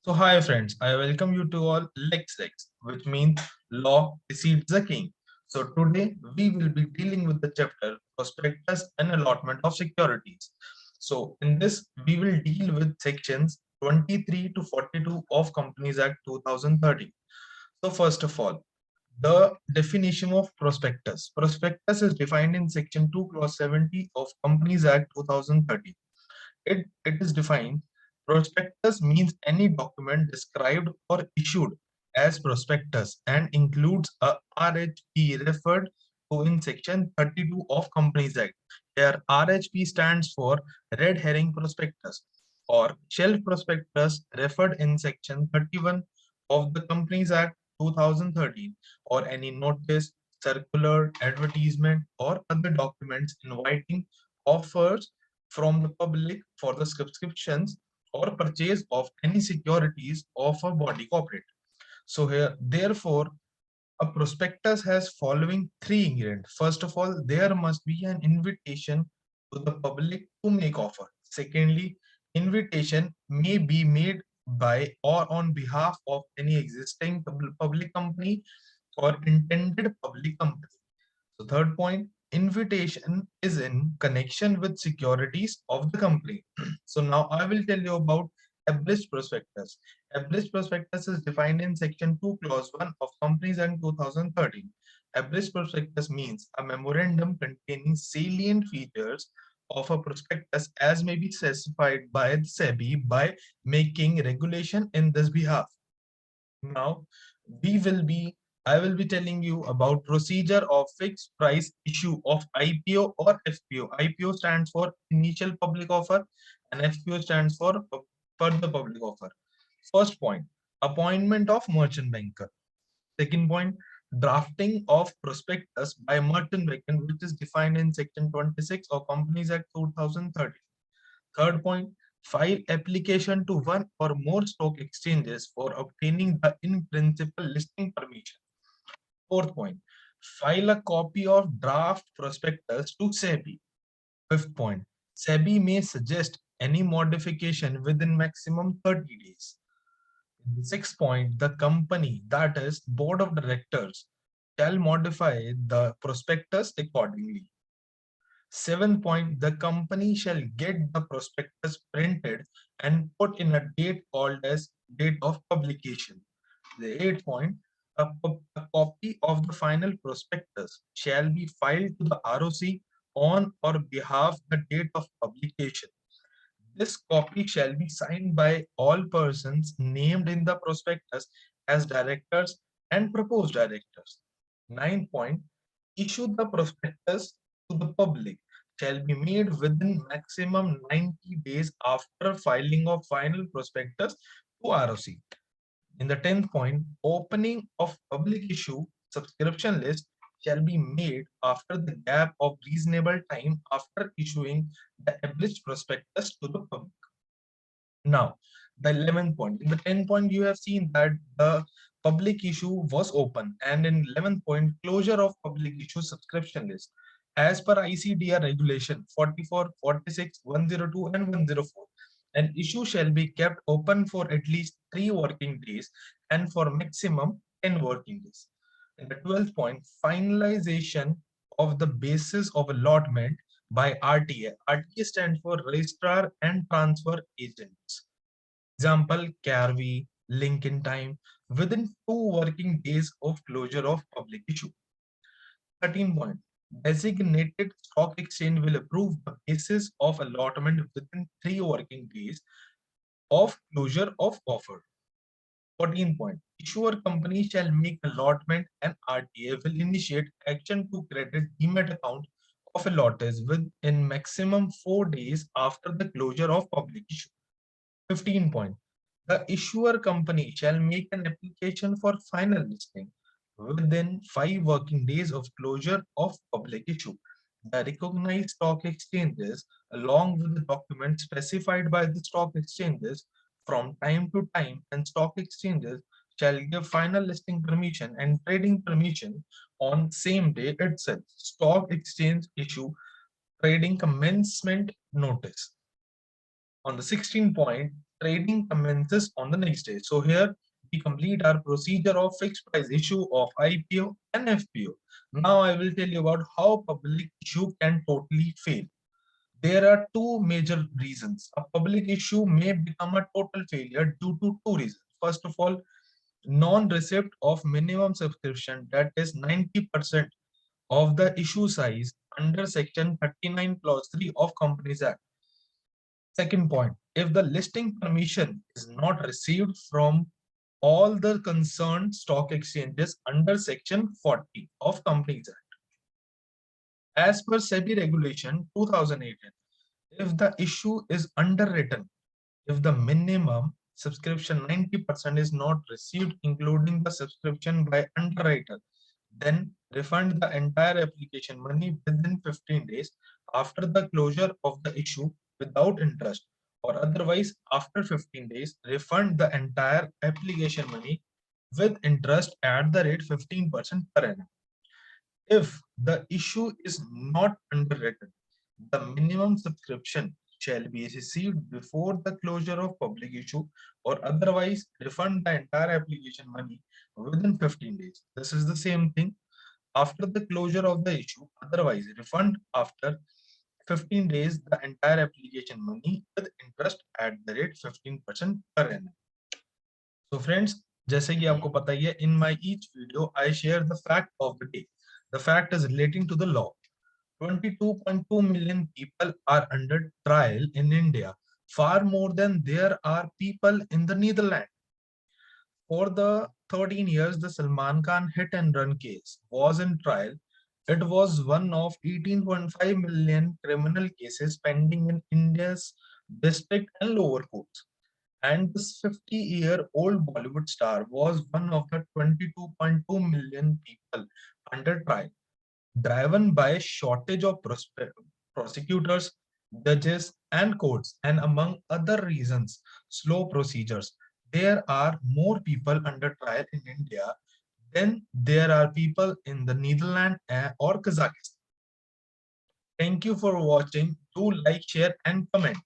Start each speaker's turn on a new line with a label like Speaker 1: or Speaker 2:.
Speaker 1: So hi friends, I welcome you to all Lex, which means law precedes the king. So today we will be dealing with the chapter prospectus and allotment of securities. So in this we will deal with sections 23 to 42 of Companies Act 2013. So first of all, the definition of prospectus. Prospectus is defined in section 2 clause 70 of Companies Act 2013. It is defined. Prospectus means any document described or issued as prospectus and includes a RHP referred to in section 32 of Companies Act. Here RHP stands for red herring prospectus or shelf prospectus referred in section 31 of the Companies Act 2013, or any notice, circular, advertisement or other documents inviting offers from the public for the subscriptions or purchase of any securities of a body corporate. So here, therefore, a prospectus has following three ingredients. First of all, there must be an invitation to the public to make offer. Secondly, invitation may be made by or on behalf of any existing public company or intended public company. So third point, invitation is in connection with securities of the company. So now I will tell you about abridged prospectus. Abridged prospectus is defined in section 2 clause 1 of Companies Act 2013. Abridged prospectus means a memorandum containing salient features of a prospectus as may be specified by the SEBI by making regulation in this behalf. Now, we will be I will be telling you about procedure of fixed price issue of IPO or FPO. IPO stands for initial public offer and FPO stands for further public offer. First point, appointment of merchant banker. Second point, drafting of prospectus by merchant banker, which is defined in section 26 of Companies Act 2013. Third point, file application to one or more stock exchanges for obtaining the in principle listing permission. Fourth point, file a copy of draft prospectus to SEBI. Fifth point, SEBI may suggest any modification within maximum 30 days. Sixth point, the company, that is board of directors, shall modify the prospectus accordingly. Seventh point, the company shall get the prospectus printed and put in a date called as date of publication. The eighth point, a copy of the final prospectus shall be filed to the ROC on or behalf the date of publication. This copy shall be signed by all persons named in the prospectus as directors and proposed directors. Ninth point, issue the prospectus to the public shall be made within maximum 90 days after filing of final prospectus to ROC. In the 10th point, opening of public issue subscription list shall be made after the gap of reasonable time after issuing the abridged prospectus to the public. Now, the 11th point. In the 10th point, you have seen that the public issue was open, and in 11th point, closure of public issue subscription list. As per ICDR regulation 44, 46, 102, and 104, an issue shall be kept open for at least 3 working days and for maximum 10 working days. In the 12th point, finalization of the basis of allotment by RTA. RTA stands for Registrar and Transfer Agents. Example, CARVI, link in time, within 2 working days of closure of public issue. 13 point, designated stock exchange will approve the basis of allotment within 3 working days of closure of offer. 14 point, issuer company shall make allotment and RTA will initiate action to credit demat account of allottees within maximum 4 days after the closure of public issue. 15 point, the issuer company shall make an application for final listing within 5 working days of closure of public issue. The recognized stock exchanges, along with the documents specified by the stock exchanges from time to time, and stock exchanges shall give final listing permission and trading permission on same day itself. Stock exchange issue trading commencement notice. On the 16th point, trading commences on the next day. So here we complete our procedure of fixed price issue of IPO and FPO. Now I will tell you about how public issue can totally fail. There are two major reasons. A public issue may become a total failure due to two reasons. First of all, non-receipt of minimum subscription, that is 90% of the issue size under section 39 clause 3 of Companies Act. Second point, if the listing permission is not received from all the concerned stock exchanges under section 40 of Companies Act. As per SEBI regulation 2018, if the issue is underwritten, if the minimum subscription 90% is not received, including the subscription by underwriter, then refund the entire application money within 15 days after the closure of the issue without interest, or otherwise after 15 days refund the entire application money with interest at the rate 15% per annum. If the issue is not underwritten, the minimum subscription shall be received before the closure of public issue, or otherwise refund the entire application money within 15 days. This is the same thing after the closure of the issue, otherwise refund after 15 days the entire application money with interest at the rate 15% per annum. So friends, जैसे कि आपको पता ही है, in my each video I share the fact of the day. The fact is relating to the law. 22.2 million people are under trial in India, far more than there are people in the Netherlands. For the 13 years, the Salman Khan hit and run case was in trial. It was one of 18.5 million criminal cases pending in India's district and lower courts. And this 50-year-old Bollywood star was one of the 22.2 million people under trial, driven by a shortage of prosecutors, judges, and courts, and among other reasons, slow procedures. There are more people under trial in India than there are people in the Netherlands or Kazakhstan. Thank you for watching. Do like, share, and comment.